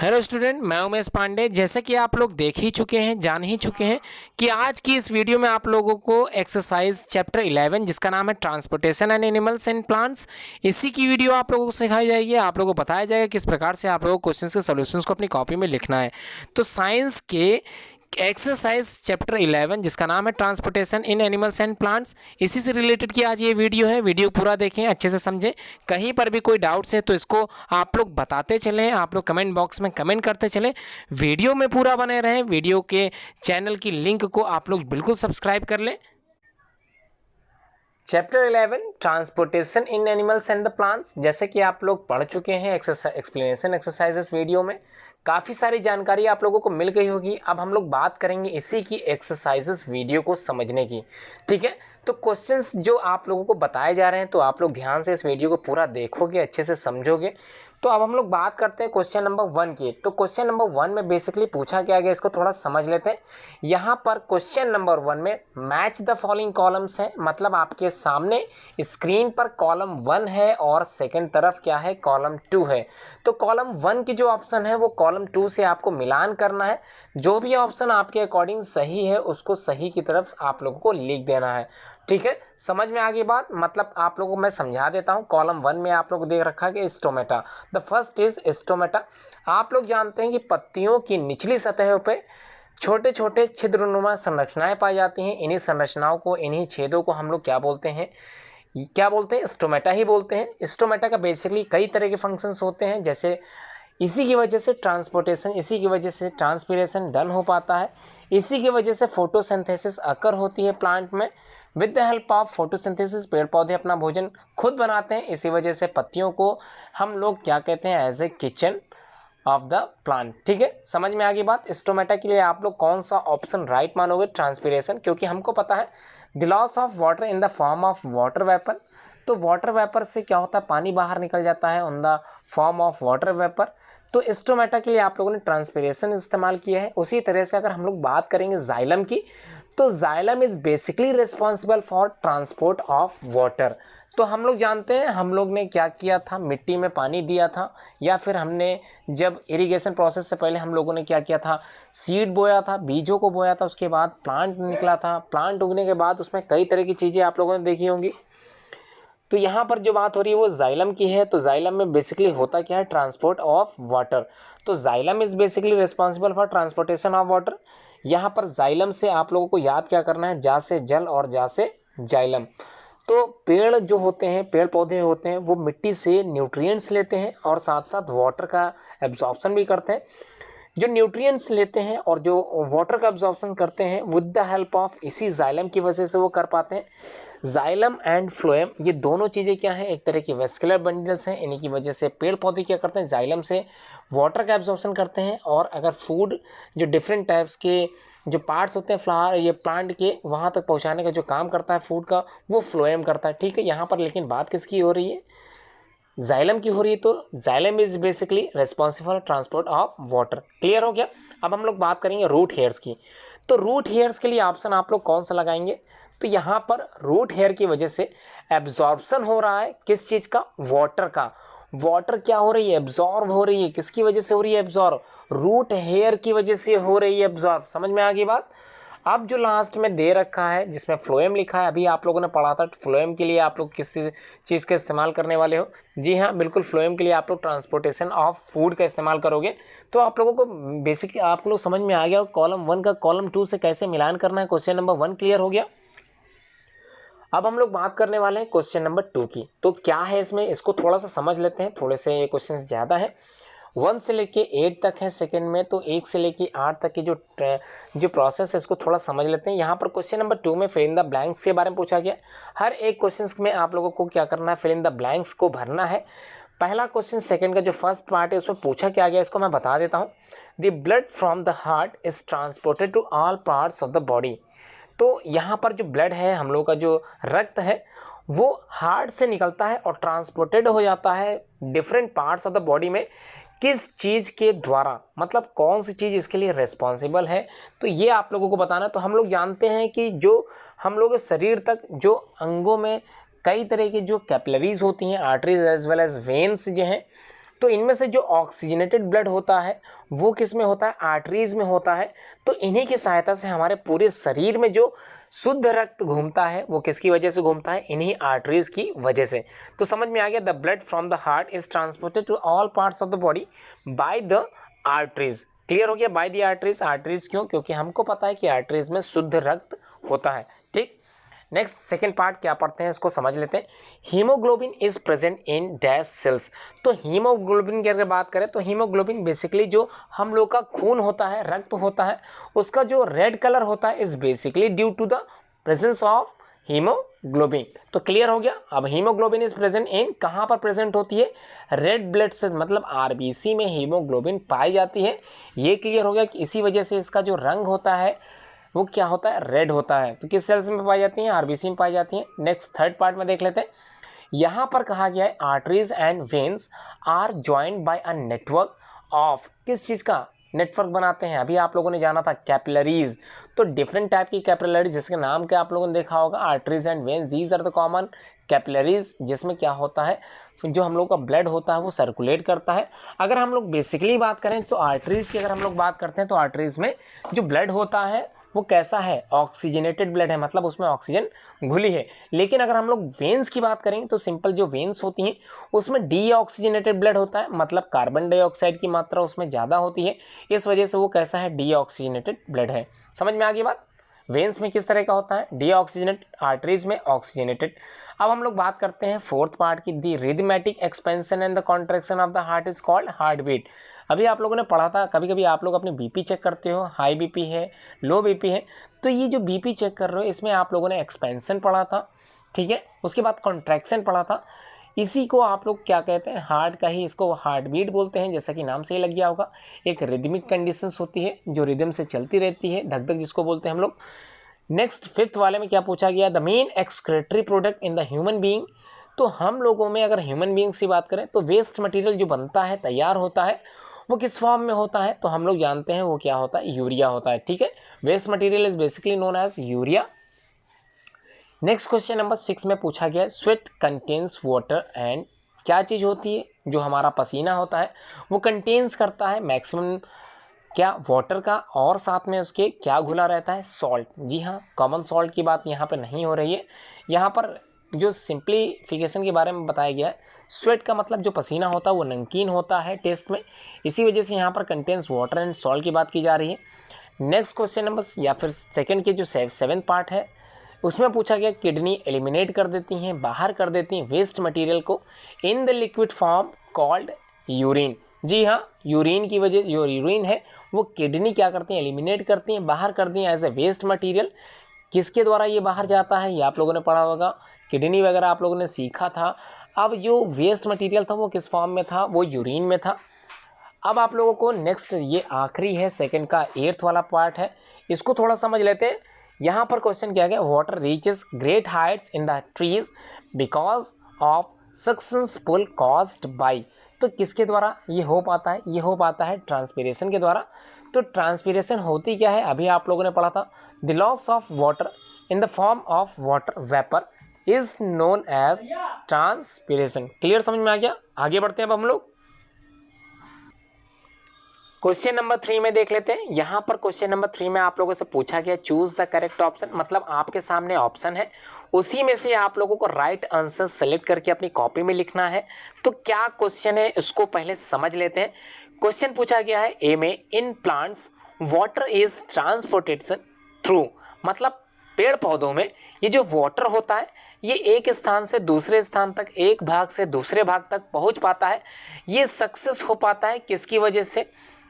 Hello student, मैं उमेश पांडे। जैसे कि आप लोग देख ही चुके हैं, जान ही चुके हैं कि आज की इस वीडियो में आप लोगों को एक्सरसाइज चैप्टर 11 जिसका नाम है transportation and animals and plants, इसी की वीडियो आप लोगों को सिखाई जाएगी। आप लोगों को बताया जाएगा किस प्रकार से आप लोगों को क्वेश्चंस के सॉल्यूशंस को अपनी कॉपी में लिखना है। तो साइंस के एक्सरसाइज चैप्टर 11 जिसका नाम है transportation in animals and plants, इसी से रिलेटेड की आज ये वीडियो है। वीडियो पूरा देखें, अच्छे से समझें। कहीं पर भी कोई डाउट्स है तो इसको आप लोग बताते चलें, आप लोग कमेंट बॉक्स में कमेंट करते चलें। वीडियो में पूरा बने रहें। वीडियो के चैनल की लिंक को आप लोग बिल्कुल सब्सक्राइब कर लें। Chapter 11 transportation in animals and the plants, जैसे कि आप लोग पढ़ चुके हैं एक्सप्लेनेशन एक्सरसाइजेस वीडियो में काफ़ी सारी जानकारी आप लोगों को मिल गई होगी। अब हम लोग बात करेंगे इसी की एक्सरसाइजेस वीडियो को समझने की। ठीक है, तो क्वेश्चंस जो आप लोगों को बताए जा रहे हैं तो आप लोग ध्यान से इस वीडियो को पूरा देखोगे, अच्छे से समझोगे। तो अब हम लोग बात करते हैं क्वेश्चन नंबर 1 की। तो क्वेश्चन नंबर 1 में बेसिकली पूछा क्या गया, इसको थोड़ा समझ लेते हैं। यहाँ पर क्वेश्चन नंबर 1 में मैच द फॉलोइंग कॉलम्स है, मतलब आपके सामने स्क्रीन पर कॉलम 1 है और सेकंड तरफ क्या है, कॉलम 2 है। तो कॉलम 1 की जो ऑप्शन है वो कॉलम 2 से आपको मिलान करना है। जो भी ऑप्शन आपके अकॉर्डिंग सही है उसको सही की तरफ आप लोगों को लिख देना है। ठीक है, समझ में आ गई बात। मतलब आप लोगों को मैं समझा देता हूँ। कॉलम 1 में आप लोग देख रखा है कि stomata, the first is stomata. आप लोग जानते हैं कि पत्तियों की निचली सतहों पे छोटे छोटे छिद्रनुमा संरचनाएं पाई जाती हैं। इन्हीं संरचनाओं को, इन्हीं छेदों को हम लोग क्या बोलते हैं, स्टोमेटा ही बोलते हैं। स्टोमेटा का बेसिकली कई तरह के फंक्शंस होते हैं, जैसे इसी की वजह से ट्रांसपोर्टेशन, इसी की वजह से ट्रांसपीरेशन डन हो पाता है, इसी की वजह से फोटोसिंथेसिस अकर होती है प्लांट में। With the help of photosynthesis पेड़ पौधे अपना भोजन खुद बनाते हैं। इसी वजह से पत्तियों को हम लोग क्या कहते हैं, as a kitchen of the plant. ठीक है, समझ में आ गई बात। स्टोमेटा के लिए आप लोग कौन सा ऑप्शन राइट मानोगे, ट्रांसपीरेशन, क्योंकि हमको पता है the loss of water in the form of water vapour. तो वाटर वेपर से क्या होता है, पानी बाहर निकल जाता है on the form of water vapour. तो स्टोमेटा के लिए आप लोगों ने ट्रांसपीरेशन इस्तेमाल किया है। उसी तरह से अगर हम लोग बात करेंगे जाइलम की, तो xylem is basically responsible for transport of water. तो हम लोग जानते हैं, हम लोग ने क्या किया था, मिट्टी में पानी दिया था, या फिर हमने जब इरिगेशन प्रोसेस से पहले हम लोगों ने क्या किया था, सीड बोया था, बीजों को बोया था, उसके बाद प्लांट निकला था। प्लांट उगने के बाद उसमें कई तरह की चीज़ें आप लोगों ने देखी होंगी। तो यहाँ पर जो बात हो रही है वो जाइलम की है। तो जाइलम में बेसिकली होता क्या है, ट्रांसपोर्ट ऑफ वाटर। तो xylem is basically responsible for transportation of water. यहाँ पर जाइलम से आप लोगों को याद क्या करना है, जा से जल और जा से जाइलम। तो पेड़ जो होते हैं, पेड़ पौधे होते हैं, वो मिट्टी से न्यूट्रिएंट्स लेते हैं और साथ साथ वाटर का एब्जॉर्प्शन भी करते हैं। जो न्यूट्रिएंट्स लेते हैं और जो वाटर का एब्जॉर्प्शन करते हैं विद द हेल्प ऑफ इसी जाइलम की वजह से वो कर पाते हैं। जाइलम एंड फ्लोएम, ये दोनों चीज़ें क्या हैं, एक तरह की वेस्कुलर बंडल्स हैं। इन्हीं की वजह से पेड़ पौधे क्या करते हैं, जाइलम से वाटर का एब्जॉर्प्शन करते हैं। और अगर फूड जो डिफरेंट टाइप्स के जो पार्ट्स होते हैं फ्लावर, ये प्लांट के, वहाँ तक पहुँचाने का जो काम करता है फूड का, वो फ्लोएम करता है। ठीक है, यहाँ पर लेकिन बात किसकी हो रही है, जाइलम की हो रही है। तो xylem is basically responsible transport of water. Clear हो गया। अब हम लोग बात करेंगे रूट हेयर्स की। तो रूट हेयर्स के लिए ऑप्शन आप लोग कौन सा लगाएंगे, तो यहाँ पर रूट हेयर की वजह से एब्जॉर्प्शन हो रहा है, किस चीज़ का, वाटर का। वाटर क्या हो रही है, एब्जॉर्ब हो रही है। किसकी वजह से हो रही है एब्जॉर्ब, रूट हेयर की वजह से हो रही है एब्जॉर्ब। समझ में आ गई बात। अब जो लास्ट में दे रखा है जिसमें फ्लोएम लिखा है, अभी आप लोगों ने पढ़ा था, फ्लोएम के लिए आप लोग किस चीज़ का इस्तेमाल करने वाले हो, जी हाँ बिल्कुल, फ्लोएम के लिए आप लोग ट्रांसपोर्टेशन ऑफ फूड का इस्तेमाल करोगे। तो आप लोगों को बेसिक आप लोग समझ में आ गया कॉलम 1 का कॉलम 2 से कैसे मिलान करना है। क्वेश्चन नंबर 1 क्लियर हो गया। अब हम लोग बात करने वाले हैं क्वेश्चन नंबर 2 की। तो क्या है इसमें, इसको थोड़ा सा समझ लेते हैं। थोड़े से ये क्वेश्चन ज़्यादा है, 1 से लेके 8 तक है सेकंड में। तो 1 से लेके 8 तक की जो प्रोसेस है इसको थोड़ा समझ लेते हैं। यहाँ पर क्वेश्चन नंबर 2 में फिल इन द ब्लैंक्स के बारे में पूछा गया। हर एक क्वेश्चन में आप लोगों को क्या करना है, फिल इन द ब्लैंक्स को भरना है। पहला क्वेश्चन सेकंड का जो फर्स्ट पार्ट है उसमें पूछा क्या गया, इसको मैं बता देता हूँ। The blood from the heart is transported to all parts of the body. तो यहाँ पर जो ब्लड है, हम लोग का जो रक्त है, वो हार्ट से निकलता है और ट्रांसपोर्टेड हो जाता है different parts of the body में। किस चीज़ के द्वारा, मतलब कौन सी चीज़ इसके लिए रिस्पॉन्सिबल है, तो ये आप लोगों को बताना। तो हम लोग जानते हैं कि जो हम लोग शरीर तक जो अंगों में कई तरह की जो कैपिलरीज होती हैं, arteries as well as veins जो हैं, तो इनमें से जो ऑक्सीजनेटेड ब्लड होता है वो किस में होता है, आर्टरीज में होता है। तो इन्हीं की सहायता से हमारे पूरे शरीर में जो शुद्ध रक्त घूमता है वो किसकी वजह से घूमता है, इन्हीं आर्टरीज की वजह से। तो समझ में आ गया, the blood from the heart is transported to all parts of the body by the arteries. Clear हो गया, बाय द आर्टरीज। आर्टरीज क्यों, क्योंकि हमको पता है कि आर्टरीज में शुद्ध रक्त होता है। ठीक, नेक्स्ट सेकेंड पार्ट क्या पढ़ते हैं, इसको समझ लेते हैं। Haemoglobin is present in dash cells. तो हीमोग्लोबिन की अगर बात करें तो हीमोग्लोबिन बेसिकली जो हम लोग का खून होता है, रक्त होता है, उसका जो रेड कलर होता है is basically due to the presence of haemoglobin. तो क्लियर हो गया। अब हीमोग्लोबिन इज प्रेजेंट इन, कहाँ पर प्रेजेंट होती है, रेड ब्लड सेल्स, मतलब आरबीसी में हीमोग्लोबिन पाई जाती है। ये क्लियर हो गया कि इसी वजह से इसका जो रंग होता है वो क्या होता है, रेड होता है। तो किस सेल्स में पाई जाती हैं, आरबीसी में पाई जाती हैं। नेक्स्ट थर्ड पार्ट में देख लेते हैं। यहाँ पर कहा गया है arteries and veins are joined by a network of, किस चीज़ का नेटवर्क बनाते हैं, अभी आप लोगों ने जाना था कैपिलरीज। तो डिफरेंट टाइप की कैपिलरीज, जिसके नाम के आप लोगों ने देखा होगा, arteries and veins, these are the common capillaries, जिसमें क्या होता है, जो हम लोग का ब्लड होता है वो सर्कुलेट करता है। अगर हम लोग बेसिकली बात करें तो आर्टरीज की अगर हम लोग बात करते हैं तो आर्टरीज में जो ब्लड होता है वो कैसा है, ऑक्सीजनेटेड ब्लड है, मतलब उसमें ऑक्सीजन घुली है। लेकिन अगर हम लोग वेन्स की बात करें तो सिंपल जो वेन्स होती हैं उसमें डीऑक्सीजनेटेड ब्लड होता है, मतलब कार्बन डाइऑक्साइड की मात्रा उसमें ज़्यादा होती है, इस वजह से वो कैसा है, डीऑक्सीजनेटेड ब्लड है। समझ में आ गई बात। वेन्स में किस तरह का होता है, डीऑक्सीजनेटेड, आर्टरीज में ऑक्सीजनेटेड। अब हम लोग बात करते हैं फोर्थ पार्ट की, the rhythmic expansion and the contraction of the heart is called heartbeat. अभी आप लोगों ने पढ़ा था, कभी कभी आप लोग अपने बीपी चेक करते हो, हाई बीपी है, लो बीपी है, तो ये जो बीपी चेक कर रहे हो इसमें आप लोगों ने एक्सपेंशन पढ़ा था, ठीक है, उसके बाद कॉन्ट्रैक्शन पढ़ा था। इसी को आप लोग क्या कहते हैं, हार्ट का ही इसको हार्ट बीट बोलते हैं, जैसा कि नाम से ही लग गया होगा। एक रिदमिक कंडीशंस होती है जो रिदम से चलती रहती है, धक धक जिसको बोलते हैं हम लोग। नेक्स्ट फिफ्थ वाले में क्या पूछा गया, the main excretory product in the human being. तो हम लोगों में अगर ह्यूमन बीइंग्स की बात करें तो वेस्ट मटेरियल जो बनता है, तैयार होता है, वो किस फॉर्म में होता है, तो हम लोग जानते हैं वो क्या होता है, यूरिया होता है। ठीक है, waste material is basically known as urea. Next question number 6 में पूछा गया है, स्वेट कंटेन्स वाटर एंड, क्या चीज़ होती है, जो हमारा पसीना होता है वो कंटेन्स करता है मैक्सिमम क्या, वाटर का, और साथ में उसके क्या घुला रहता है, सॉल्ट। जी हाँ, कॉमन सॉल्ट की बात यहाँ पर नहीं हो रही है, यहाँ पर जो सिंप्लीफिकेशन के बारे में बताया गया है, स्वेट का मतलब जो पसीना होता है वो नमकीन होता है टेस्ट में, इसी वजह से यहाँ पर कंटेन्स वाटर एंड सॉल्ट की बात की जा रही है। नेक्स्ट क्वेश्चन नंबर या फिर सेकंड के जो 7th पार्ट है उसमें पूछा गया, किडनी एलिमिनेट कर देती हैं, बाहर कर देती हैं वेस्ट मटेरियल को in the liquid form called urine. जी हाँ, यूरिन की वजह, जो यूरिन है वो किडनी क्या करती हैं, एलिमिनेट करती हैं, बाहर कर दी एज ए वेस्ट मटेरियल। किसके द्वारा ये बाहर जाता है, ये आप लोगों ने पढ़ा होगा, किडनी वगैरह आप लोगों ने सीखा था। अब जो वेस्ट मटेरियल था वो किस फॉर्म में था, वो यूरिन में था। अब आप लोगों को नेक्स्ट, ये आखिरी है सेकंड का 8th वाला पार्ट है, इसको थोड़ा समझ लेते हैं। यहाँ पर क्वेश्चन क्या गया, water reaches great heights in the trees because of success pull caused by. तो किसके द्वारा ये हो पाता है, ये हो पाता है ट्रांसपीरेशन के द्वारा। तो ट्रांसपीरेशन होती क्या है, अभी आप लोगों ने पढ़ा था, the loss of water in the form of water vapour is known as transpiration. Clear, समझ में आ गया। आगे बढ़ते हैं अब हम लोग क्वेश्चन नंबर 3 में देख लेते हैं। यहाँ पर क्वेश्चन नंबर 3 में आप लोगों से पूछा गया, चूज द करेक्ट ऑप्शन, मतलब आपके सामने ऑप्शन है, उसी में से आप लोगों को राइट आंसर सेलेक्ट करके अपनी कॉपी में लिखना है। तो क्या क्वेश्चन है इसको पहले समझ लेते हैं। क्वेश्चन पूछा गया है, ए में, in plants water is transportation through, मतलब पेड़ पौधों में ये जो वाटर होता है ये एक स्थान से दूसरे स्थान तक, एक भाग से दूसरे भाग तक पहुंच पाता है। ये सक्सेस हो पाता है किसकी वजह से,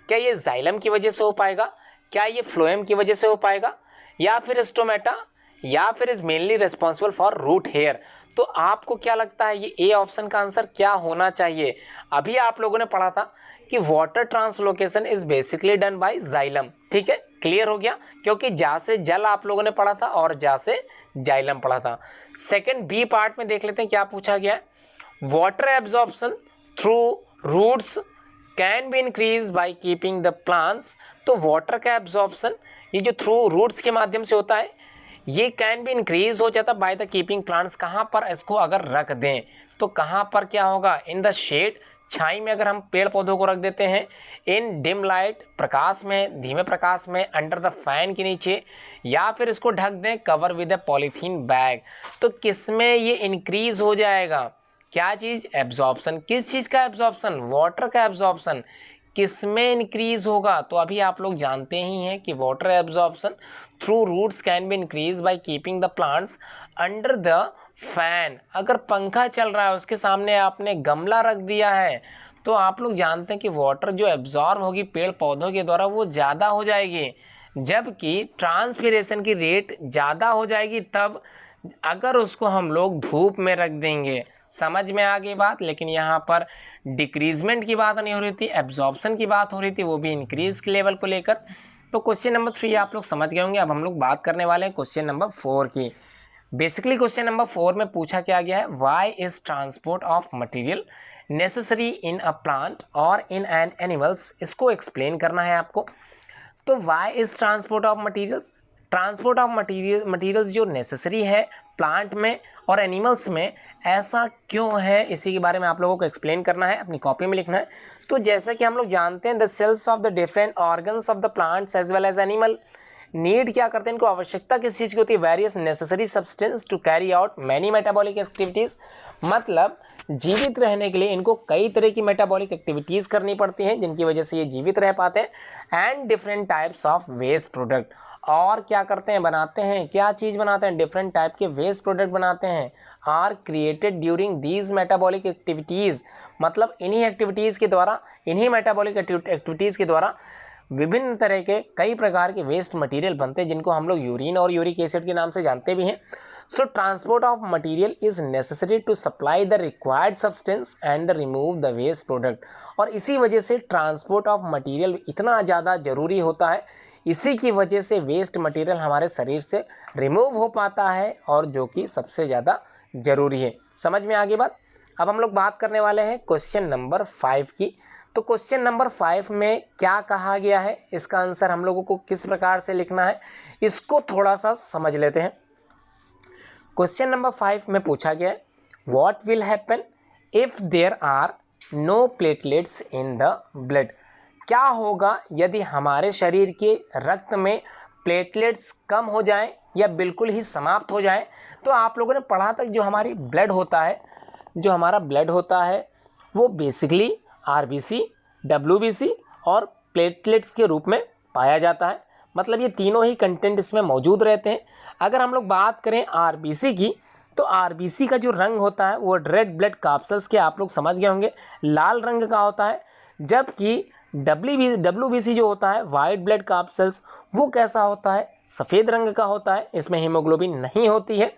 क्या ये जाइलम की वजह से हो पाएगा, क्या ये फ्लोएम की वजह से हो पाएगा, या फिर स्टोमेटा, या फिर is mainly responsible for root hair. तो आपको क्या लगता है ये ए ऑप्शन का आंसर क्या होना चाहिए। अभी आप लोगों ने पढ़ा था कि water translocation is basically done by xylem. ठीक है, क्लियर हो गया, क्योंकि जा से जल आप लोगों ने पढ़ा था और जा से जाइलम पढ़ा था। सेकंड बी पार्ट में देख लेते हैं क्या पूछा गया है, water absorption through roots can be increase by keeping the plants. तो वाटर का एब्जॉर्प्शन ये जो थ्रू रूट्स के माध्यम से होता है, ये कैन बी इंक्रीज हो जाता बाय द कीपिंग प्लांट्स। कहाँ पर इसको अगर रख दें तो कहाँ पर क्या होगा, इन द शेड, छाई में अगर हम पेड़ पौधों को रख देते हैं, इन डिम लाइट, प्रकाश में, धीमे प्रकाश में, अंडर द फैन के नीचे, या फिर इसको ढक दें cover with A polythene bag, तो किस में ये इंक्रीज हो जाएगा? क्या चीज़? एब्जॉर्प्शन। किस चीज़ का एब्जॉर्प्शन? वाटर का एब्जॉर्प्शन। किस में इंक्रीज होगा? तो अभी आप लोग जानते ही हैं कि water absorption through roots can be increase by keeping the plants under the fan. अगर पंखा चल रहा है, उसके सामने आपने गमला रख दिया है, तो आप लोग जानते हैं कि वाटर जो एब्जॉर्ब होगी पेड़ पौधों के द्वारा वो ज़्यादा हो जाएगी, जबकि ट्रांसपीरेशन की रेट ज़्यादा हो जाएगी तब अगर उसको हम लोग धूप में रख देंगे। समझ में आ गई बात? लेकिन यहाँ पर डिक्रीजमेंट की बात नहीं हो रही थी, एब्जॉर्प्शन की बात हो रही थी, वो भी इंक्रीज के लेवल को लेकर। तो क्वेश्चन नंबर 3 आप लोग समझ गए होंगे। अब हम लोग बात करने वाले हैं क्वेश्चन नंबर 4 की। बेसिकली क्वेश्चन नंबर 4 में पूछा क्या गया है, why is transport of material necessary in a plant और इन एन एनिमल्स। इसको एक्सप्लेन करना है आपको। तो why is transport of materials, transport of materials जो नेसेसरी है प्लांट में और एनिमल्स में, ऐसा क्यों है, इसी के बारे में आप लोगों को एक्सप्लेन करना है, अपनी कॉपी में लिखना है। तो जैसा कि हम लोग जानते हैं, the cells of the different organs of the plants as well as animal need क्या करते हैं, इनको आवश्यकता किस चीज़ की होती है? Various necessary substance to carry out many metabolic activities. मतलब जीवित रहने के लिए इनको कई तरह की मेटाबॉलिक एक्टिविटीज़ करनी पड़ती हैं, जिनकी वजह से ये जीवित रह पाते हैं। And different types of waste product, और क्या करते हैं? बनाते हैं। क्या चीज़ बनाते हैं? डिफरेंट टाइप के वेस्ट प्रोडक्ट बनाते हैं। Are created during these metabolic activities, मतलब इन्हीं एक्टिविटीज़ के द्वारा, इन्हीं मेटाबॉलिक एक्टिविटीज़ के द्वारा विभिन्न तरह के कई प्रकार के वेस्ट मटेरियल बनते हैं, जिनको हम लोग यूरिन और यूरिक एसिड के नाम से जानते भी हैं। So transport of material is necessary to supply the required substance and remove the waste product. और इसी वजह से ट्रांसपोर्ट ऑफ मटेरियल इतना ज़्यादा ज़रूरी होता है, इसी की वजह से वेस्ट मटेरियल हमारे शरीर से रिमूव हो पाता है, और जो कि सबसे ज़्यादा ज़रूरी है। समझ में आ गई बात? अब हम लोग बात करने वाले हैं क्वेश्चन नंबर 5 की। तो क्वेश्चन नंबर 5 में क्या कहा गया है, इसका आंसर हम लोगों को किस प्रकार से लिखना है, इसको थोड़ा सा समझ लेते हैं। क्वेश्चन नंबर 5 में पूछा गया है, what will happen if there are no platelets in the blood. क्या होगा यदि हमारे शरीर के रक्त में प्लेटलेट्स कम हो जाएं या बिल्कुल ही समाप्त हो जाएं। तो आप लोगों ने पढ़ा था जो हमारी ब्लड होता है, जो हमारा ब्लड होता है वो बेसिकली आरबीसी, डब्ल्यूबीसी और प्लेटलेट्स के रूप में पाया जाता है। मतलब ये तीनों ही कंटेंट इसमें मौजूद रहते हैं। अगर हम लोग बात करें आरबीसी की, तो आरबीसी का जो रंग होता है वो रेड ब्लड कैप्सूल्स के, आप लोग समझ गए होंगे, लाल रंग का होता है। जबकि डब्ल्यूबीसी जो होता है वाइट ब्लड कैप्सूल्स, वो कैसा होता है? सफ़ेद रंग का होता है, इसमें हीमोग्लोबिन नहीं होती है।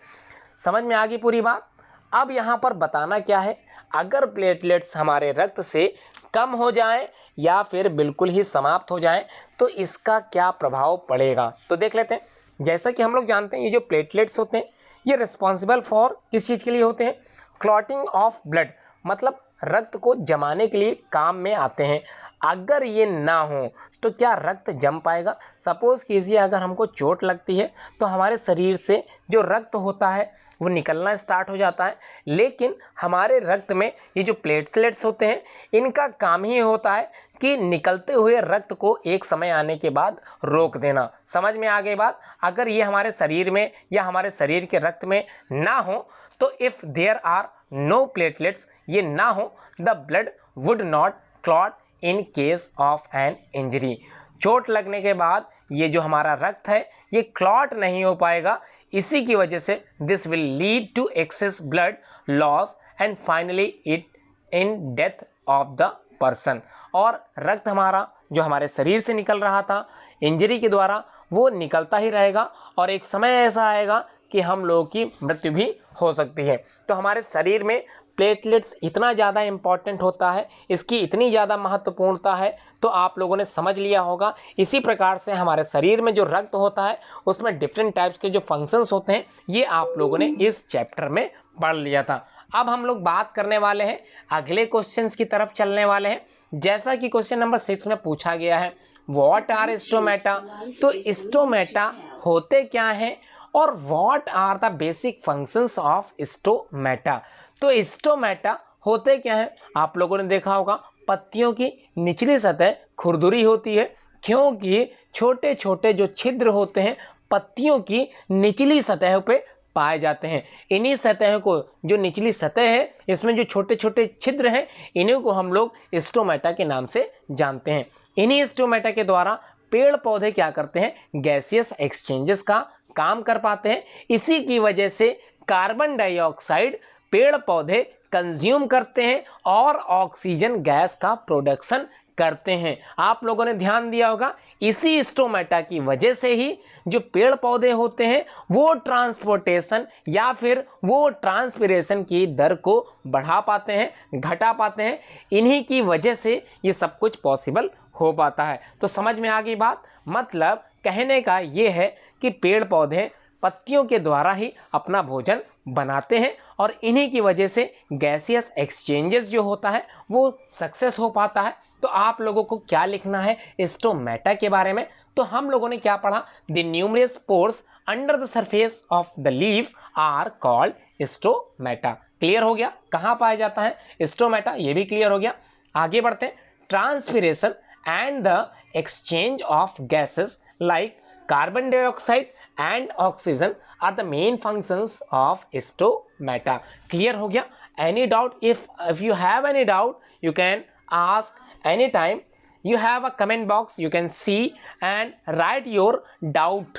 समझ में आ गई पूरी बात? अब यहाँ पर बताना क्या है, अगर प्लेटलेट्स हमारे रक्त से कम हो जाएं या फिर बिल्कुल ही समाप्त हो जाएं तो इसका क्या प्रभाव पड़ेगा, तो देख लेते हैं। जैसा कि हम लोग जानते हैं, ये जो प्लेटलेट्स होते हैं ये रिस्पॉन्सिबल फॉर किस चीज़ के लिए होते हैं? क्लॉटिंग ऑफ ब्लड, मतलब रक्त को जमाने के लिए काम में आते हैं। अगर ये ना हो तो क्या रक्त जम पाएगा? सपोज़ कीजिए अगर हमको चोट लगती है तो हमारे शरीर से जो रक्त होता है वो निकलना स्टार्ट हो जाता है, लेकिन हमारे रक्त में ये जो प्लेटलेट्स होते हैं इनका काम ही होता है कि निकलते हुए रक्त को एक समय आने के बाद रोक देना। समझ में आ गई बात? अगर ये हमारे शरीर में या हमारे शरीर के रक्त में ना हो तो if there are no platelets, ये ना हो, the blood would not clot in case of an injury. चोट लगने के बाद ये जो हमारा रक्त है ये क्लॉट नहीं हो पाएगा। इसी की वजह से this will lead to excess blood loss and finally it in death of the person. और रक्त हमारा जो हमारे शरीर से निकल रहा था इंजरी के द्वारा वो निकलता ही रहेगा, और एक समय ऐसा आएगा कि हम लोगों की मृत्यु भी हो सकती है। तो हमारे शरीर में प्लेटलेट्स इतना ज़्यादा इम्पॉर्टेंट होता है, इसकी इतनी ज़्यादा महत्वपूर्णता है, तो आप लोगों ने समझ लिया होगा। इसी प्रकार से हमारे शरीर में जो रक्त होता है उसमें डिफरेंट टाइप्स के जो फंक्शंस होते हैं ये आप लोगों ने इस चैप्टर में पढ़ लिया था। अब हम लोग बात करने वाले हैं अगले क्वेश्चंस की तरफ चलने वाले हैं। जैसा कि क्वेश्चन नंबर 6 में पूछा गया है, व्हाट आर स्टोमेटा। तो स्टोमेटा होते क्या हैं और what are the basic functions of stomata. तो स्टोमेटा होते क्या है, आप लोगों ने देखा होगा पत्तियों की निचली सतह खुरदुरी होती है, क्योंकि छोटे छोटे जो छिद्र होते हैं पत्तियों की निचली सतह पे पाए जाते हैं। इन्हीं सतह को, जो निचली सतह है इसमें जो छोटे छोटे छिद्र हैं, इन्हीं को हम लोग स्टोमेटा के नाम से जानते हैं। इन्हीं स्टोमेटा के द्वारा पेड़ पौधे क्या करते हैं, गैसियस एक्सचेंजेस का काम कर पाते हैं। इसी की वजह से कार्बन डाइऑक्साइड पेड़ पौधे कंज्यूम करते हैं और ऑक्सीजन गैस का प्रोडक्शन करते हैं। आप लोगों ने ध्यान दिया होगा, इसी स्टोमेटा की वजह से ही जो पेड़ पौधे होते हैं वो ट्रांसपोर्टेशन या फिर वो ट्रांसपिरेशन की दर को बढ़ा पाते हैं, घटा पाते हैं। इन्हीं की वजह से ये सब कुछ पॉसिबल हो पाता है। तो समझ में आ गई बात। मतलब कहने का ये है कि पेड़ पौधे पत्तियों के द्वारा ही अपना भोजन बनाते हैं और इन्हीं की वजह से गैसियस एक्सचेंजेस जो होता है वो सक्सेस हो पाता है। तो आप लोगों को क्या लिखना है स्टोमेटा के बारे में, तो हम लोगों ने क्या पढ़ा, the numerous pores under the surface of the leaf are called stomata. Clear हो गया कहाँ पाया जाता है स्टोमेटा, ये भी क्लियर हो गया। आगे बढ़ते हैं। Transpiration and the exchange of gases like carbon dioxide and oxygen are the main functions of stomata. Clear हो गया। Any doubt? If you have any doubt, you can ask anytime. You have a comment box, you can see and write your doubt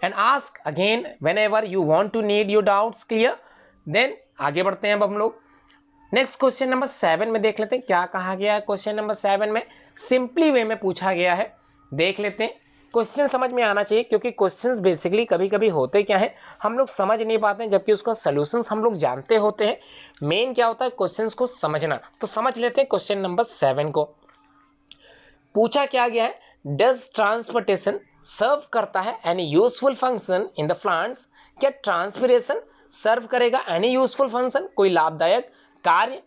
and ask again whenever you want to need your doubts clear. Then आगे बढ़ते हैं अब हम लोग next question number 7 में देख लेते हैं क्या कहा गया है। क्वेश्चन नंबर 7 में सिंपली वे में पूछा गया है, देख लेते हैं। क्वेश्चन समझ में आना चाहिए, क्योंकि क्वेश्चंस बेसिकली कभी कभी होते क्या है हम लोग समझ नहीं पाते हैं, जबकि उसका सॉल्यूशंस हम लोग जानते होते हैं। मेन क्या होता है क्वेश्चंस को समझना। तो समझ लेते हैं क्वेश्चन नंबर 7 को। पूछा क्या गया है, डज ट्रांसपोर्टेशन सर्व करता है any useful function in the plants. क्या ट्रांसपिरेशन सर्व करेगा एनी यूजफुल फंक्शन, कोई लाभदायक कार्य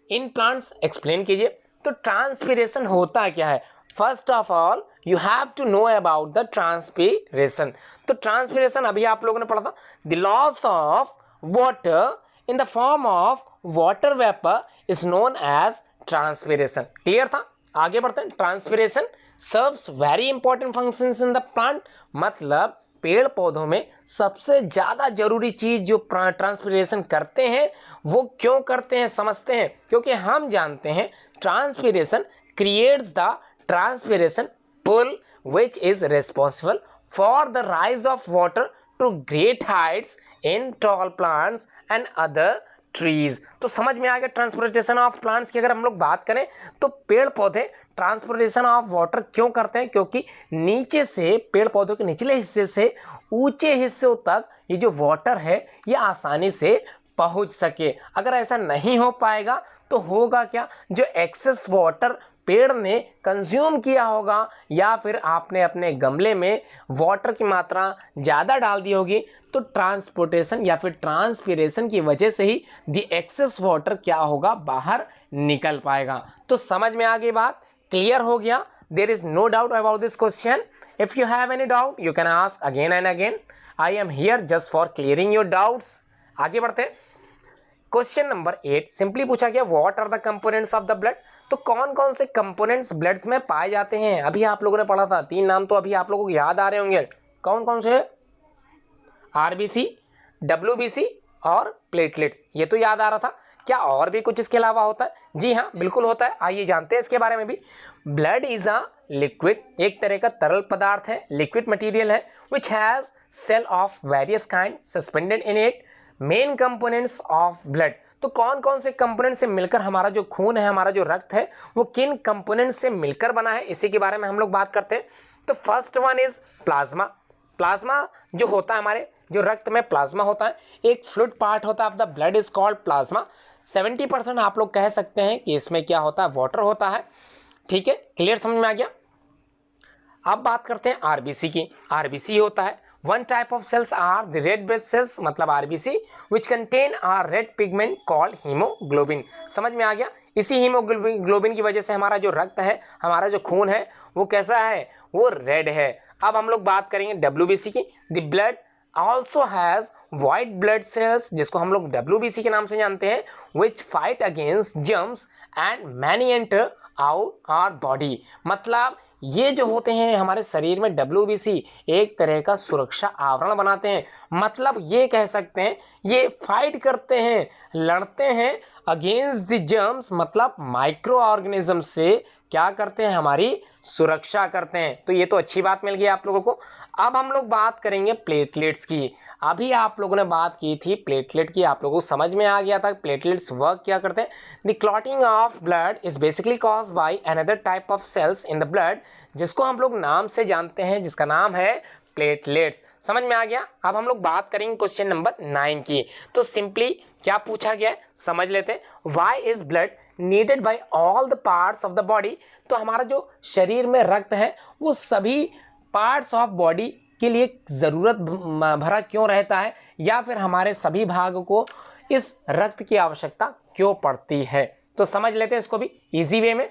इन प्लांट्स, एक्सप्लेन कीजिए। तो ट्रांसपिरेशन होता क्या है, first of all you have to know about the transpiration. तो ट्रांसपिरेशन अभी आप लोगों ने पढ़ा था, the loss of water in the form of water vapour is known as transpiration. Clear था। आगे बढ़ते हैं। Transpiration serves very important functions in the plant, मतलब पेड़ पौधों में सबसे ज़्यादा जरूरी चीज़ जो ट्रांसपिरेशन करते हैं वो क्यों करते हैं समझते हैं। क्योंकि हम जानते हैं transpiration creates the transpiration pool which is responsible for the rise of water to great heights in tall plants and other trees। तो समझ में आ गया ट्रांसपोर्टेशन ऑफ प्लांट्स की अगर हम लोग बात करें तो पेड़ पौधे ट्रांसपोर्टेशन ऑफ वाटर क्यों करते हैं, क्योंकि नीचे से पेड़ पौधों के निचले हिस्से से ऊंचे हिस्सों तक ये जो वाटर है ये आसानी से पहुंच सके। अगर ऐसा नहीं हो पाएगा तो होगा क्या, जो एक्सेस वाटर पेड़ ने कंज्यूम किया होगा या फिर आपने अपने गमले में वाटर की मात्रा ज़्यादा डाल दी होगी, तो ट्रांसपोर्टेशन या फिर ट्रांसपिरेशन की वजह से ही द एक्सेस वाटर क्या होगा, बाहर निकल पाएगा। तो समझ में आ गई बात, क्लियर हो गया। There is no doubt about this question. If you have any doubt you can ask again and again. I am here just for clearing your doubts. आगे बढ़ते हैं। क्वेश्चन नंबर 8 सिंपली पूछा गया, what are the components of the blood. तो कौन कौन से components blood में पाए जाते हैं, अभी आप लोगों ने पढ़ा था, 3 नाम तो अभी आप लोगों को याद आ रहे होंगे। कौन कौन से, आरबीसी, डब्ल्यूबीसी और प्लेटलेट्स, ये तो याद आ रहा था। क्या और भी कुछ इसके अलावा होता है? जी हाँ बिल्कुल होता है, आइए जानते हैं इसके बारे में भी। ब्लड इज अ लिक्विड, एक तरह का तरल पदार्थ है, लिक्विड मटेरियल है, which has cell of various kind suspended in it. Main components of blood, तो कौन कौन से कंपोनेंट से मिलकर हमारा जो खून है, हमारा जो रक्त है, वो किन कंपोनेंट से मिलकर बना है, इसी के बारे में हम लोग बात करते हैं। तो first one is plasma. Plasma जो होता है, हमारे जो रक्त में प्लाज्मा होता है, एक फ्लूइड पार्ट होता है of the blood is called plasma. 70% आप लोग कह सकते हैं कि इसमें क्या होता है, वाटर होता है। ठीक है, क्लियर, समझ में आ गया। अब बात करते हैं आरबीसी की। आरबीसी होता है, one type of cells are the red blood cells, मतलब RBC, which contain a red pigment called hemoglobin। समझ में आ गया। इसी हीमोग्लोबिन की वजह से हमारा जो रक्त है, हमारा जो खून है, वो कैसा है, वो रेड है। अब हम लोग बात करेंगे WBC की, the blood also has white blood cells, जिसको हम लोग WBC के नाम से जानते हैं, which fight against germs and many enter our body। मतलब ये जो होते हैं हमारे शरीर में WBC एक तरह का सुरक्षा आवरण बनाते हैं। मतलब ये कह सकते हैं ये फाइट करते हैं, लड़ते हैं अगेंस्ट द जर्म्स, मतलब माइक्रो ऑर्गेनिज्म से क्या करते हैं, हमारी सुरक्षा करते हैं। तो ये तो अच्छी बात मिल गई आप लोगों को। अब हम लोग बात करेंगे प्लेटलेट्स की। अभी आप लोगों ने बात की थी प्लेटलेट की, आप लोगों को समझ में आ गया था प्लेटलेट्स वर्क क्या करते हैं। The clotting of blood is basically caused by another type of cells in the blood, जिसको हम लोग नाम से जानते हैं, जिसका नाम है प्लेटलेट्स। समझ में आ गया। अब हम लोग बात करेंगे क्वेश्चन नंबर 9 की। तो सिंपली क्या पूछा गया है समझ लेते हैं। Why is blood needed bye all the parts of the body. तो हमारा जो शरीर में रक्त है वो सभी पार्ट्स ऑफ बॉडी के लिए ज़रूरत भरा क्यों रहता है, या फिर हमारे सभी भागों को इस रक्त की आवश्यकता क्यों पड़ती है। तो समझ लेते हैं इसको भी इजी वे में।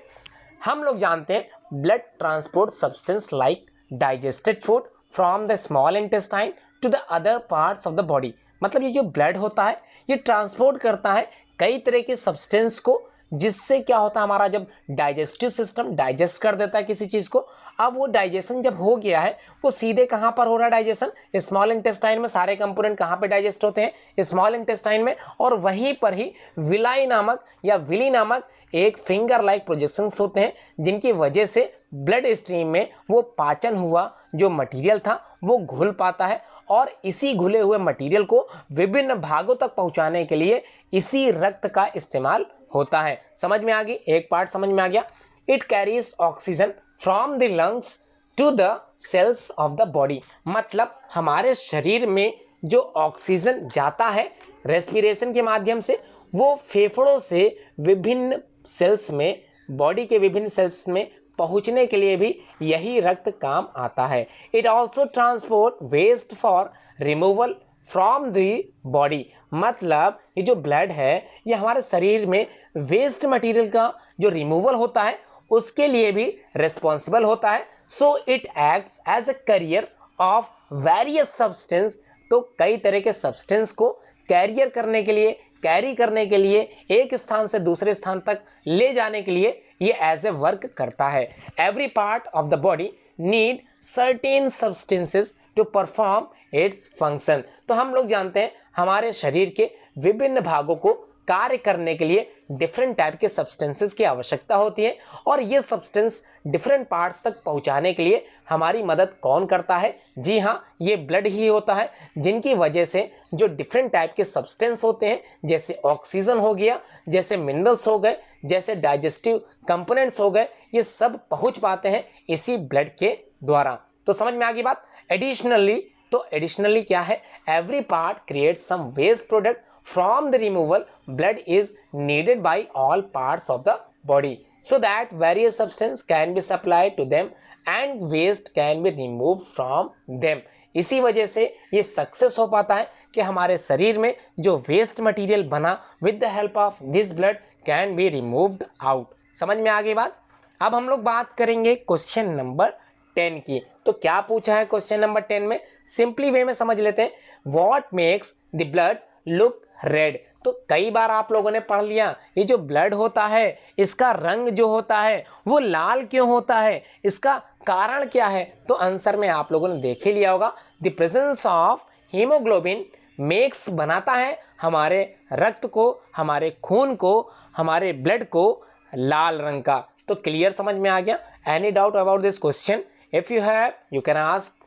हम लोग जानते हैं blood transport substance like digested food from the small intestine to the other parts of the body. मतलब ये जो ब्लड होता है ये ट्रांसपोर्ट करता है कई तरह के सब्सटेंस को, जिससे क्या होता है हमारा जब डाइजेस्टिव सिस्टम डाइजेस्ट कर देता है किसी चीज़ को। अब वो डाइजेशन जब हो गया है वो सीधे कहाँ पर हो रहा है डाइजेशन, स्मॉल इंटेस्टाइन में। सारे कंपोनेंट कहाँ पे डाइजेस्ट होते हैं, स्मॉल इंटेस्टाइन में। और वहीं पर ही विलाई नामक या विली नामक एक फिंगर लाइक प्रोजेक्शंस होते हैं, जिनकी वजह से ब्लड स्ट्रीम में वो पाचन हुआ जो मटेरियल था वो घुल पाता है, और इसी घुले हुए मटेरियल को विभिन्न भागों तक पहुंचाने के लिए इसी रक्त का इस्तेमाल होता है। समझ में आ गई, एक पार्ट समझ में आ गया। It carries oxygen from the lungs to the cells of the body. मतलब हमारे शरीर में जो ऑक्सीजन जाता है रेस्पिरेशन के माध्यम से, वो फेफड़ों से विभिन्न सेल्स में, बॉडी के विभिन्न सेल्स में पहुंचने के लिए भी यही रक्त काम आता है। It also transport waste for removal from the body. मतलब ये जो ब्लड है ये हमारे शरीर में वेस्ट मटेरियल का जो रिमूवल होता है उसके लिए भी रिस्पॉन्सिबल होता है। So it acts as a carrier of various substance. तो कई तरह के सब्सटेंस को कैरियर करने के लिए, कैरी करने के लिए, एक स्थान से दूसरे स्थान तक ले जाने के लिए ये एज ए वर्क करता है। Every part of the body need certain substances to perform its function. तो हम लोग जानते हैं हमारे शरीर के विभिन्न भागों को कार्य करने के लिए डिफरेंट टाइप के सब्सटेंसेस की आवश्यकता होती है, और ये सब्सटेंस डिफरेंट पार्ट्स तक पहुंचाने के लिए हमारी मदद कौन करता है? जी हाँ, ये ब्लड ही होता है, जिनकी वजह से जो डिफरेंट टाइप के सब्सटेंस होते हैं, जैसे ऑक्सीजन हो गया, जैसे मिनरल्स हो गए, जैसे डाइजेस्टिव कंपोनेंट्स हो गए, ये सब पहुंच पाते हैं इसी ब्लड के द्वारा। तो समझ में आ गई बात। एडिशनली क्या है? Every part creates some waste product from the removal. Blood is needed by all parts of the body so that various substance can be supplied to them and waste can be removed from them. इसी वजह से ये success हो पाता है कि हमारे शरीर में जो वेस्ट मटेरियल बना with the help of this blood can be removed out. समझ में आ गई बात। अब हम लोग बात करेंगे क्वेश्चन नंबर 10 की। तो क्या पूछा है क्वेश्चन नंबर 10 में? सिंपली वे में समझ लेते हैं। What makes the blood look red. तो कई बार आप लोगों ने पढ़ लिया ये जो ब्लड होता है इसका रंग जो होता है वो लाल क्यों होता है, इसका कारण क्या है? तो आंसर में आप लोगों ने देख ही लिया होगा। The presence of haemoglobin makes बनाता है हमारे रक्त को, हमारे खून को, हमारे ब्लड को लाल रंग का। तो क्लियर समझ में आ गया। Any doubt about this question? If you have you can ask.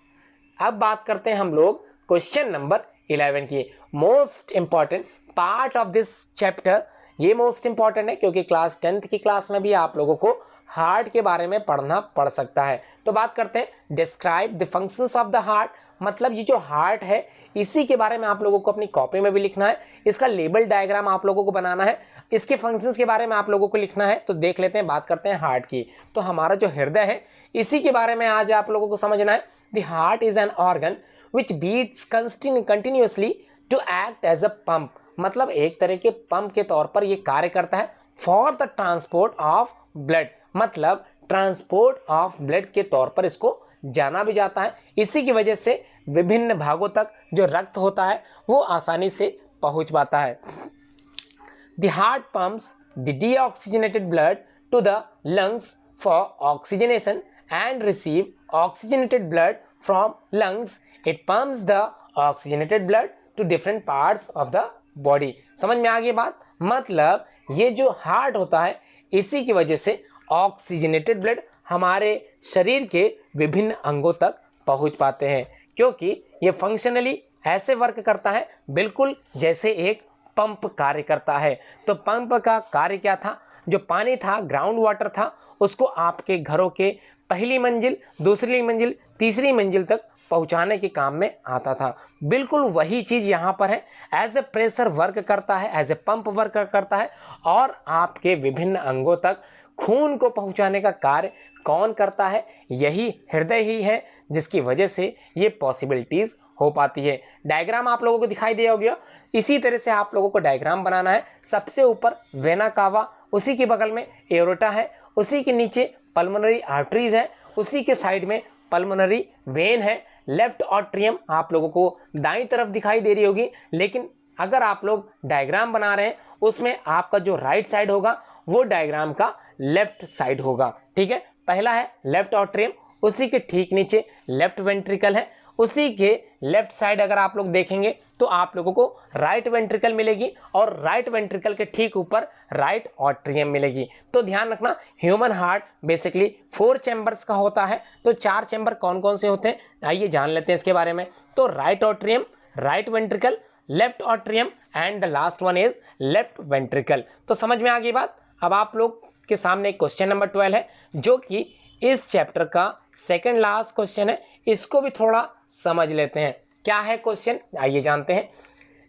अब बात करते हैं हम लोग क्वेश्चन नंबर 11 की। Most important part of this chapter, ये मोस्ट इंपॉर्टेंट है क्योंकि क्लास 10th की क्लास में भी आप लोगों को हार्ट के बारे में पढ़ना पड़ सकता है। तो बात करते हैं describe the functions of the heart. मतलब ये जो हार्ट है इसी के बारे में आप लोगों को अपनी कॉपी में भी लिखना है, इसका लेबल डायग्राम आप लोगों को बनाना है, इसके फंक्शंस के बारे में आप लोगों को लिखना है। तो देख लेते हैं, बात करते हैं हार्ट की। तो हमारा जो हृदय है इसी के बारे में आज आप लोगों को समझना है। The heart is an organ which beats continuously to act as a pump। मतलब एक तरह के पंप के तौर पर ये कार्य करता है। for the transport of blood, मतलब ट्रांसपोर्ट ऑफ ब्लड के तौर पर इसको जाना भी जाता है। इसी की वजह से विभिन्न भागों तक जो रक्त होता है वो आसानी से पहुंच पाता है। The heart pumps the deoxygenated blood to the lungs for oxygenation and receive oxygenated blood from lungs. It pumps the oxygenated blood to different parts of the body. समझ में आ गई बात? मतलब ये जो हार्ट होता है इसी की वजह से ऑक्सीजनेटेड ब्लड हमारे शरीर के विभिन्न अंगों तक पहुंच पाते हैं, क्योंकि ये फंक्शनली ऐसे वर्क करता है बिल्कुल जैसे एक पंप कार्य करता है। तो पंप का कार्य क्या था? जो पानी था, ग्राउंड वाटर था, उसको आपके घरों के पहली मंजिल, दूसरी मंजिल, तीसरी मंजिल तक पहुंचाने के काम में आता था। बिल्कुल वही चीज़ यहाँ पर है। एज ए प्रेशर वर्क करता है, एज ए पंप वर्क करता है, और आपके विभिन्न अंगों तक खून को पहुंचाने का कार्य कौन करता है? यही हृदय ही है, जिसकी वजह से ये पॉसिबिलिटीज़ हो पाती है। डायग्राम आप लोगों को दिखाई दिया होगा। इसी तरह से आप लोगों को डायग्राम बनाना है। सबसे ऊपर वेना कावा, उसी के बगल में एओर्टा है, उसी के नीचे पल्मोनरी आर्टरीज है, उसी के साइड में पल्मोनरी वेन है। लेफ्ट ऑट्रियम आप लोगों को दाईं तरफ दिखाई दे रही होगी, लेकिन अगर आप लोग डायग्राम बना रहे हैं उसमें आपका जो राइट साइड होगा वो डायग्राम का लेफ्ट साइड होगा। ठीक है, पहला है लेफ्ट ऑट्रियम, उसी के ठीक नीचे लेफ्ट वेंट्रिकल है, उसी के लेफ्ट साइड अगर आप लोग देखेंगे तो आप लोगों को राइट वेंट्रिकल मिलेगी, और राइट वेंट्रिकल के ठीक ऊपर राइट ऑट्रियम मिलेगी। तो ध्यान रखना, ह्यूमन हार्ट बेसिकली 4 चैम्बर्स का होता है। तो 4 चैम्बर कौन कौन से होते हैं आइए जान लेते हैं इसके बारे में। तो right atrium, right ventricle, left atrium and the last one is left ventricle. तो समझ में आ गई बात। अब आप लोग के सामने क्वेश्चन नंबर 12 है, जो कि इस चैप्टर का सेकंड लास्ट क्वेश्चन है। इसको भी थोड़ा समझ लेते हैं। क्या है क्वेश्चन आइए जानते हैं।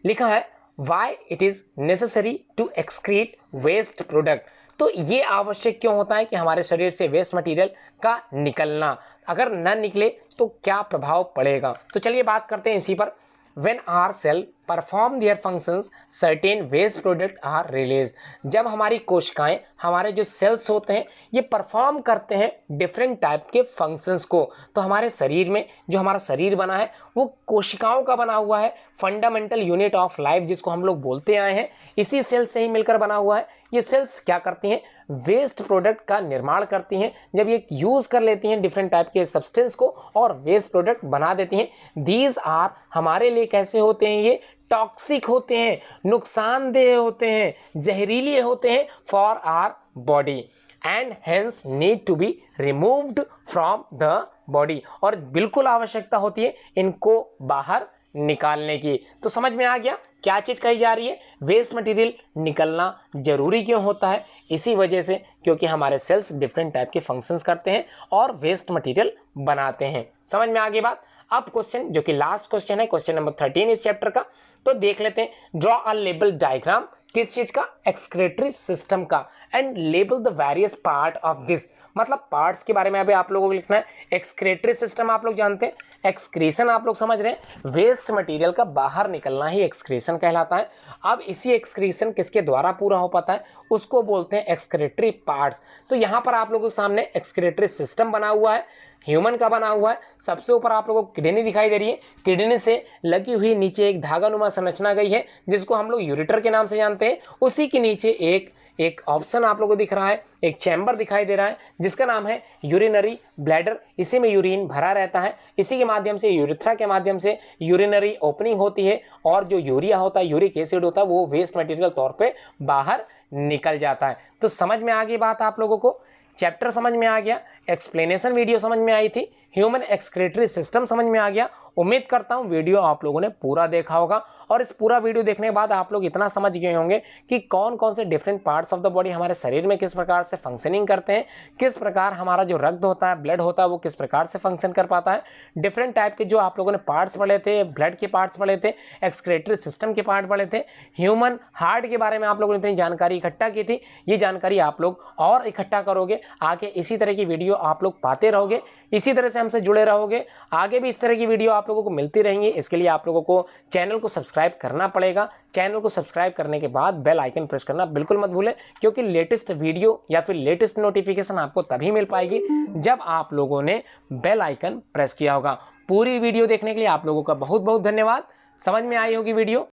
लिखा है why it is necessary to excrete waste product. तो ये आवश्यक क्यों होता है कि हमारे शरीर से वेस्ट मटेरियल का निकलना, अगर न निकले तो क्या प्रभाव पड़ेगा। तो चलिए बात करते हैं इसी पर। When our cell perform their functions, certain waste product are released। जब हमारी कोशिकाएं, हमारे जो सेल्स होते हैं, ये परफॉर्म करते हैं डिफरेंट टाइप के फंक्शंस को। तो हमारे शरीर में जो हमारा शरीर बना है वो कोशिकाओं का बना हुआ है। फंडामेंटल यूनिट ऑफ लाइफ जिसको हम लोग बोलते आए हैं, इसी सेल से ही मिलकर बना हुआ है। ये सेल्स क्या करती हैं? वेस्ट प्रोडक्ट का निर्माण करती हैं। जब ये यूज़ कर लेती हैं डिफरेंट टाइप के सब्सटेंस को और वेस्ट प्रोडक्ट बना देती हैं। दीज आर हमारे लिए कैसे होते हैं? ये टॉक्सिक होते हैं, नुकसानदेह होते हैं, जहरीले होते हैं for our body and hence need to be removed from the body. और बिल्कुल आवश्यकता होती है इनको बाहर निकालने की। तो समझ में आ गया क्या चीज़ कही जा रही है? वेस्ट मटेरियल निकलना जरूरी क्यों होता है? इसी वजह से, क्योंकि हमारे सेल्स डिफरेंट टाइप के फंक्शंस करते हैं और वेस्ट मटेरियल बनाते हैं। समझ में आ गई बात। अब क्वेश्चन जो कि लास्ट क्वेश्चन है, क्वेश्चन नंबर 13 इस चैप्टर का, तो देख लेते हैं। ड्रॉ अ लेबल डायग्राम, किस चीज का? एक्सक्रेटरी सिस्टम का, and label the various part of this. मतलब पार्ट्स के बारे में अभी आप लोगों को लिखना है। एक्सक्रेटरी सिस्टम आप लोग जानते हैं, एक्सक्रीशन आप लोग समझ रहे हैं, वेस्ट मटेरियल का बाहर निकलना ही एक्सक्रीशन कहलाता है। अब इसी एक्सक्रीशन किसके द्वारा पूरा हो पाता है? उसको बोलते हैं एक्सक्रेटरी पार्ट्स। तो यहाँ पर आप लोगों के सामने एक्सक्रेटरी सिस्टम बना हुआ है, ह्यूमन का बना हुआ है। सबसे ऊपर आप लोगों को किडनी दिखाई दे रही है, किडनी से लगी हुई नीचे एक धागानुमा संरचना गई है जिसको हम लोग यूरेटर के नाम से जानते हैं। उसी के नीचे एक ऑप्शन आप लोगों को दिख रहा है, एक चैम्बर दिखाई दे रहा है जिसका नाम है यूरिनरी ब्लैडर। इसी में यूरिन भरा रहता है, इसी के माध्यम से यूरेथ्रा के माध्यम से यूरिनरी ओपनिंग होती है, और जो यूरिया होता है, यूरिक एसिड होता है, वो वेस्ट मटेरियल तौर पे बाहर निकल जाता है। तो समझ में आ गई बात आप लोगों को, चैप्टर समझ में आ गया, एक्सप्लेनेशन वीडियो समझ में आई थी, ह्यूमन एक्सक्रेटरी सिस्टम समझ में आ गया। उम्मीद करता हूँ वीडियो आप लोगों ने पूरा देखा होगा, और इस पूरा वीडियो देखने के बाद आप लोग इतना समझ गए होंगे कि कौन कौन से different parts of the body हमारे शरीर में किस प्रकार से फंक्शनिंग करते हैं, किस प्रकार हमारा जो रक्त होता है, ब्लड होता है, वो किस प्रकार से फंक्शन कर पाता है। डिफरेंट टाइप के जो आप लोगों ने पार्ट्स पढ़े थे, ब्लड के पार्ट्स पढ़े थे, एक्सक्रेटरी सिस्टम के पार्ट पढ़े थे, ह्यूमन हार्ट के बारे में आप लोगों ने इतनी जानकारी इकट्ठा की थी। ये जानकारी आप लोग और इकट्ठा करोगे, आगे इसी तरह की वीडियो आप लोग पाते रहोगे, इसी तरह से हमसे जुड़े रहोगे, आगे भी इस तरह की वीडियो आप लोगों को मिलती रहेंगी। इसके लिए आप लोगों को चैनल को सब्सक्राइब सब्सक्राइब करना पड़ेगा। चैनल को सब्सक्राइब करने के बाद बेल आइकन प्रेस करना बिल्कुल मत भूलें, क्योंकि लेटेस्ट वीडियो या फिर लेटेस्ट नोटिफिकेशन आपको तभी मिल पाएगी जब आप लोगों ने बेल आइकन प्रेस किया होगा। पूरी वीडियो देखने के लिए आप लोगों का बहुत बहुत धन्यवाद। समझ में आई होगी वीडियो।